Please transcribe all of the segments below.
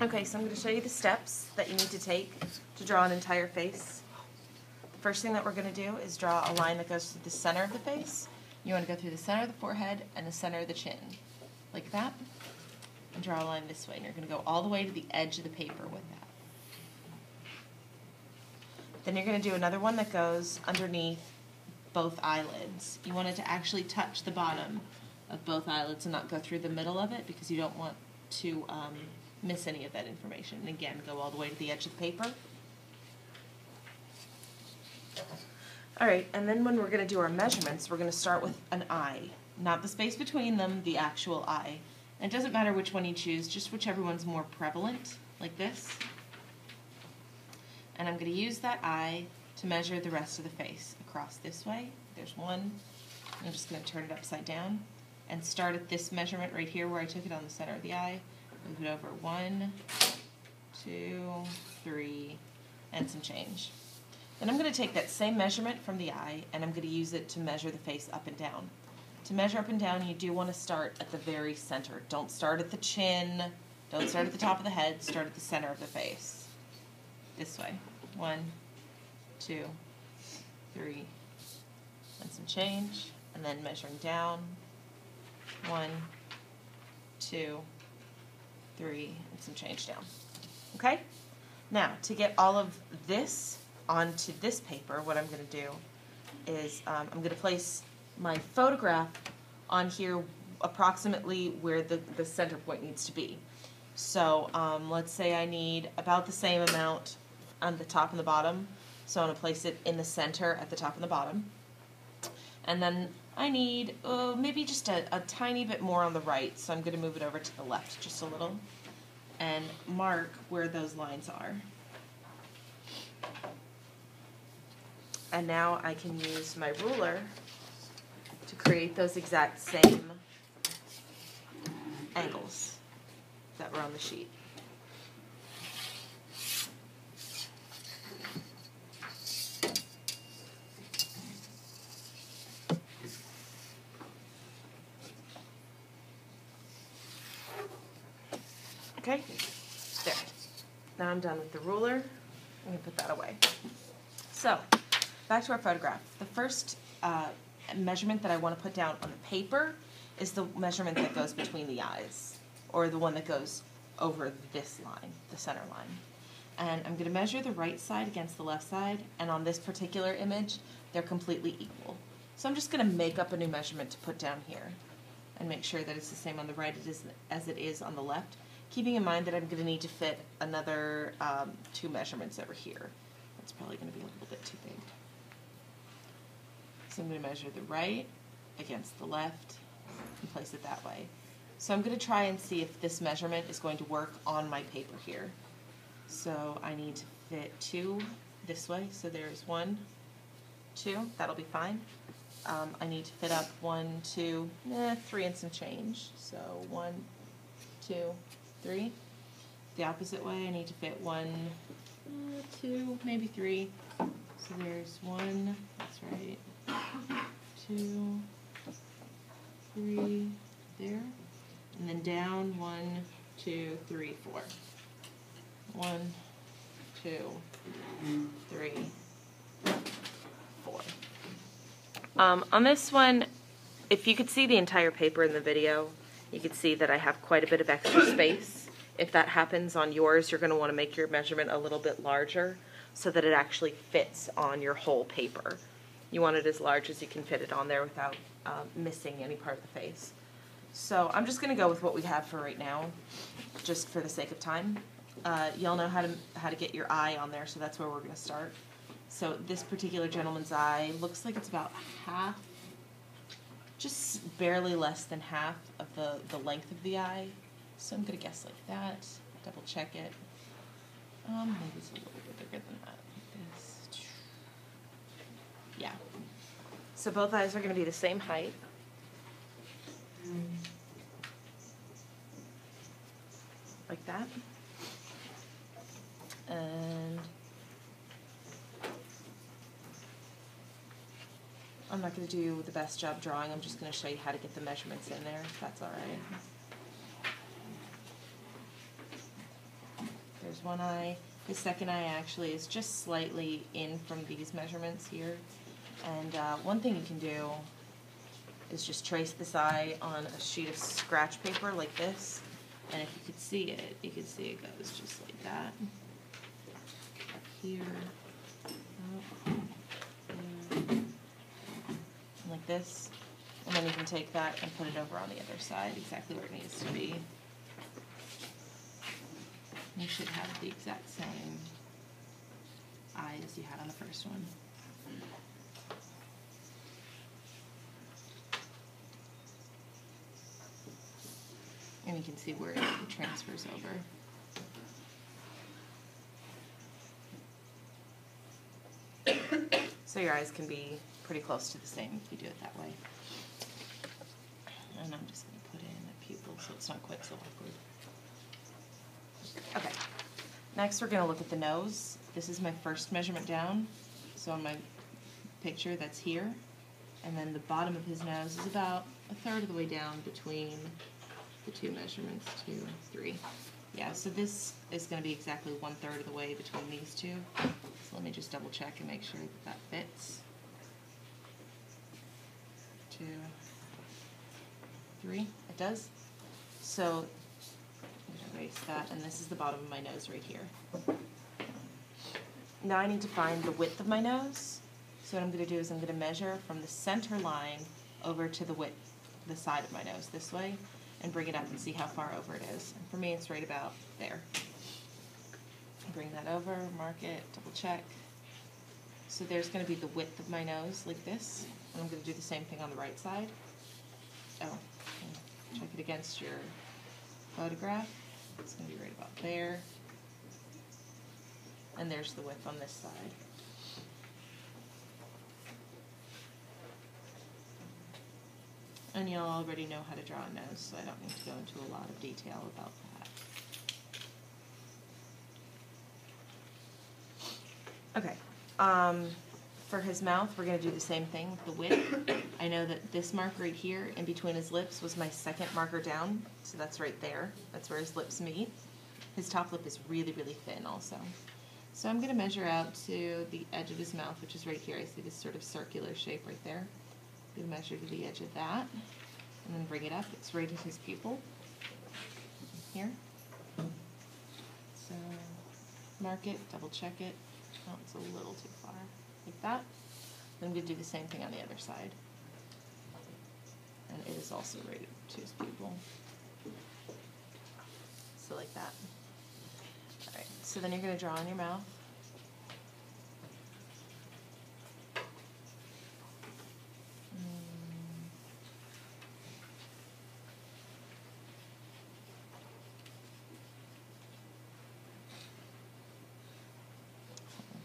Okay, so I'm going to show you the steps that you need to take to draw an entire face. The first thing that we're going to do is draw a line that goes through the center of the face. You want to go through the center of the forehead and the center of the chin, like that, and draw a line this way. And you're going to go all the way to the edge of the paper with that. Then you're going to do another one that goes underneath both eyelids. You want it to actually touch the bottom of both eyelids and not go through the middle of it, because you don't want to miss any of that information. And again, go all the way to the edge of the paper. Alright, and then when we're going to do our measurements, we're going to start with an eye. Not the space between them, the actual eye. And it doesn't matter which one you choose, just whichever one's more prevalent, like this. And I'm going to use that eye to measure the rest of the face across this way. There's one. I'm just going to turn it upside down and start at this measurement right here where I took it on the center of the eye. Move it over 1, 2, 3, and some change. Then I'm going to take that same measurement from the eye and I'm going to use it to measure the face up and down. To measure up and down, you do want to start at the very center. Don't start at the chin. Don't start at the top of the head. Start at the center of the face. This way. 1, 2, 3, and some change. And then measuring down. 1, 2, 3, and some change down. Okay? Now, to get all of this onto this paper, what I'm going to do is I'm going to place my photograph on here approximately where the center point needs to be. So let's say I need about the same amount on the top and the bottom. So I'm going to place it in the center at the top and the bottom. And then I need maybe just a tiny bit more on the right, so I'm going to move it over to the left just a little and mark where those lines are. And now I can use my ruler to create those exact same angles that were on the sheet. Okay, there. Now I'm done with the ruler. I'm going to put that away. So, back to our photograph. The first measurement that I want to put down on the paper is the measurement that goes between the eyes, or the one that goes over this line, the center line. And I'm going to measure the right side against the left side, and on this particular image, they're completely equal. So I'm just going to make up a new measurement to put down here and make sure that it's the same on the right as it is on the left, keeping in mind that I'm going to need to fit another 2 measurements over here. That's probably going to be a little bit too big. So I'm going to measure the right against the left and place it that way. So I'm going to try and see if this measurement is going to work on my paper here. So I need to fit 2 this way. So there's 1, 2. That'll be fine. I need to fit up 1, 2, 3 and some change. So 1, 2, 3. The opposite way, I need to fit 1, 2, maybe 3. So there's 1, that's right, 2, 3, there. And then down 1, 2, 3, 4. 1, 2, 3, 4. On this one, if you could see the entire paper in the video, you could see that I have quite a bit of extra space. If that happens on yours, you're going to want to make your measurement a little bit larger so that it actually fits on your whole paper. You want it as large as you can fit it on there without missing any part of the face. So I'm just going to go with what we have for right now, just for the sake of time. Y'all know how to get your eye on there, so that's where we're going to start. So this particular gentleman's eye looks like it's about half, just barely less than half of the length of the eye. So I'm going to guess like that, double check it. Maybe it's a little bit bigger than that. Like this. Yeah. So both eyes are going to be the same height. Like that. And I'm not going to do the best job drawing. I'm just going to show you how to get the measurements in there, if that's all right. there's one eye. His second eye actually is just slightly in from these measurements here. And one thing you can do is just trace this eye on a sheet of scratch paper like this. And if you could see it, you could see it goes just like that. Up here, up, there, like this. And then you can take that and put it over on the other side, exactly where it needs to be. You should have the exact same eye as you had on the first one. And you can see where it transfers over. So your eyes can be pretty close to the same if you do it that way. And I'm just going to put in a pupil so it's not quite so awkward. Okay, next we're going to look at the nose. This is my first measurement down. So on my picture that's here. And then the bottom of his nose is about a third of the way down between the two measurements, 2, 3. Yeah, so this is going to be exactly 1/3 of the way between these two. So let me just double check and make sure that that fits. 2, 3, it does. So I'm going to erase that, and this is the bottom of my nose right here. Now I need to find the width of my nose. So what I'm going to do is I'm going to measure from the center line over to the width, the side of my nose this way, and bring it up and see how far over it is. And for me, it's right about there. Bring that over, mark it, double check. So there's going to be the width of my nose like this, and I'm going to do the same thing on the right side. Oh, check it against your photograph. It's going to be right about there. And there's the width on this side. And you'll already know how to draw a nose, so I don't need to go into a lot of detail about that. Okay, for his mouth, we're going to do the same thing with the width. I know that this mark right here in between his lips was my second marker down, so that's right there. That's where his lips meet. His top lip is really, really thin also. So I'm going to measure out to the edge of his mouth, which is right here. I see this sort of circular shape right there. I'm going to measure to the edge of that, and then bring it up. It's right at his pupil, here. So mark it, double check it. Oh, it's a little too far, like that. Then I'm going to do the same thing on the other side. And it is also right to his pupil. So like that. Alright, so then you're going to draw on your mouth.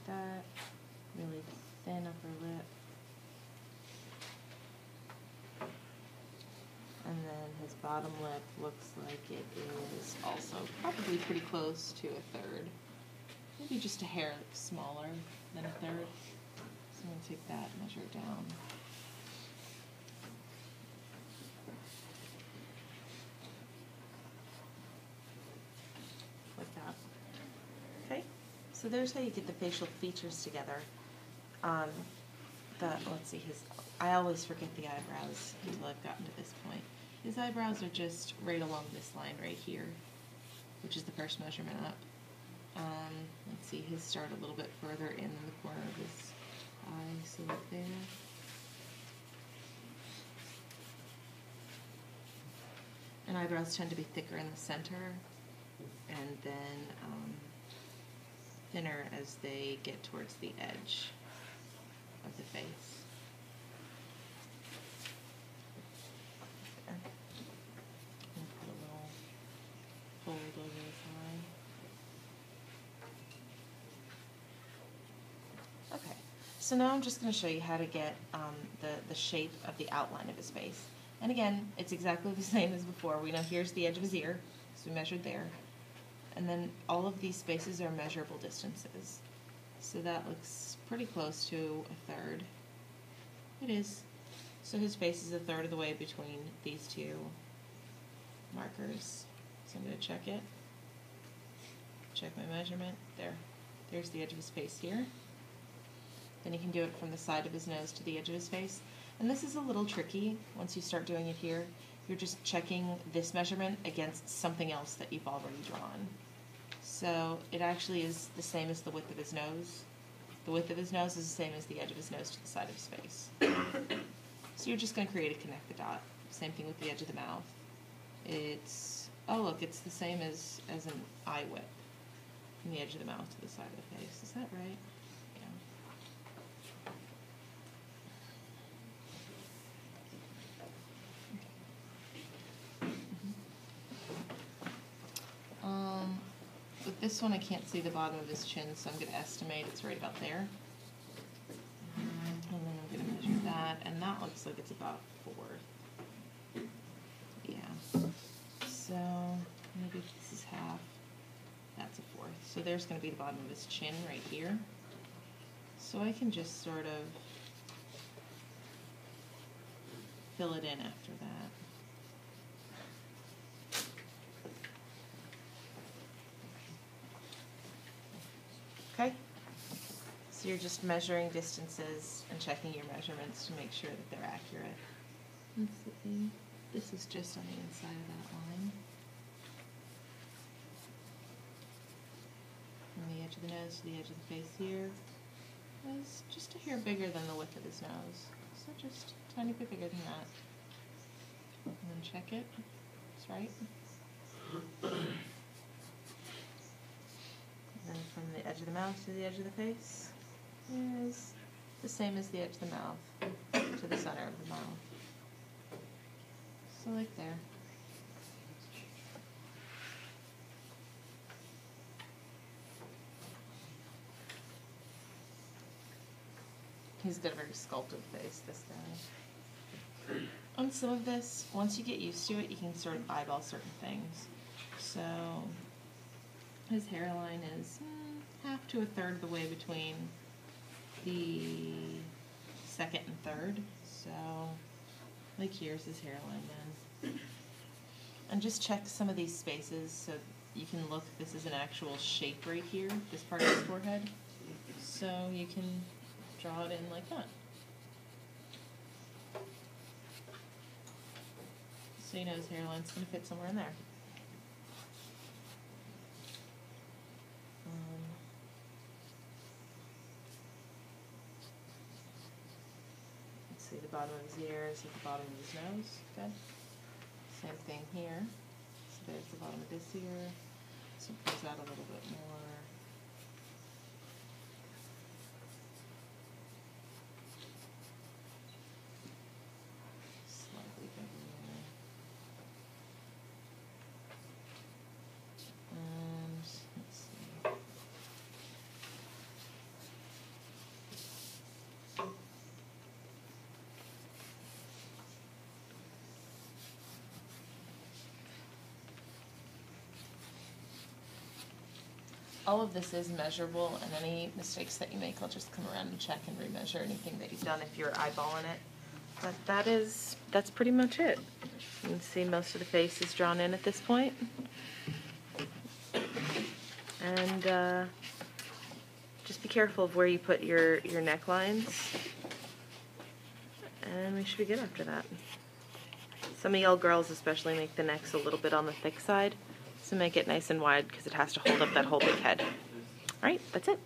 That really thin upper lip, and then his bottom lip looks like it is also probably pretty close to a third, maybe just a hair smaller than a third. So I'm going to take that, measure it down. Like that. Okay. So there's how you get the facial features together. Let's see, I always forget the eyebrows until I've gotten to this point. His eyebrows are just right along this line right here, which is the first measurement up. Let's see, his start a little bit further in the corner of his eye, so right there. And eyebrows tend to be thicker in the center, and then thinner as they get towards the edge of the face. There. And put a little fold over his eye. Okay, so now I'm just going to show you how to get the shape of the outline of his face. And again, it's exactly the same as before. We know here's the edge of his ear, so we measured there. And then all of these spaces are measurable distances. So that looks pretty close to a third. It is. So his face is a third of the way between these two markers. So I'm going to check it. check my measurement. There's the edge of his face here. Then you can do it from the side of his nose to the edge of his face. And this is a little tricky once you start doing it here. You're just checking this measurement against something else that you've already drawn. So it actually is the same as the width of his nose. The width of his nose is the same as the edge of his nose to the side of his face. So you're just going to create a connect the dot. Same thing with the edge of the mouth. Oh look, it's the same as an eye width from the edge of the mouth to the side of the face. Is that right? With this one I can't see the bottom of his chin, so I'm going to estimate it's right about there. And then I'm going to measure that, and that looks like it's about 4. Yeah. So maybe this is half. That's a 4th. So there's going to be the bottom of his chin right here. So I can just sort of fill it in after that. Okay, so you're just measuring distances and checking your measurements to make sure that they're accurate. Let's see. This is just on the inside of that line. From the edge of the nose to the edge of the face here is just a hair bigger than the width of his nose. So just a tiny bit bigger than that. And then check it. It's right. And from the edge of the mouth to the edge of the face is the same as the edge of the mouth to the center of the mouth. So like there. He's got a very sculpted face, this guy. On some of this, once you get used to it, you can sort of eyeball certain things. So his hairline is half to a third of the way between the second and third. So, like here's his hairline then. And just check some of these spaces so you can look, this is an actual shape right here, this part of his forehead. So you can draw it in like that. So you know his hairline's going to fit somewhere in there. Let's see the bottom of his ears at the bottom of his nose. Good. Same thing here. So there's the bottom of this ear. So it goes out a little bit more. Slightly bigger. And let's see. All of this is measurable, and any mistakes that you make, I'll just come around and check and remeasure anything that you've done if you're eyeballing it. But that's pretty much it. You can see most of the face is drawn in at this point. And just be careful of where you put your necklines. And we should be good after that. Some of y'all girls especially make the necks a little bit on the thick side. So make it nice and wide because it has to hold up that whole big head. All right, that's it.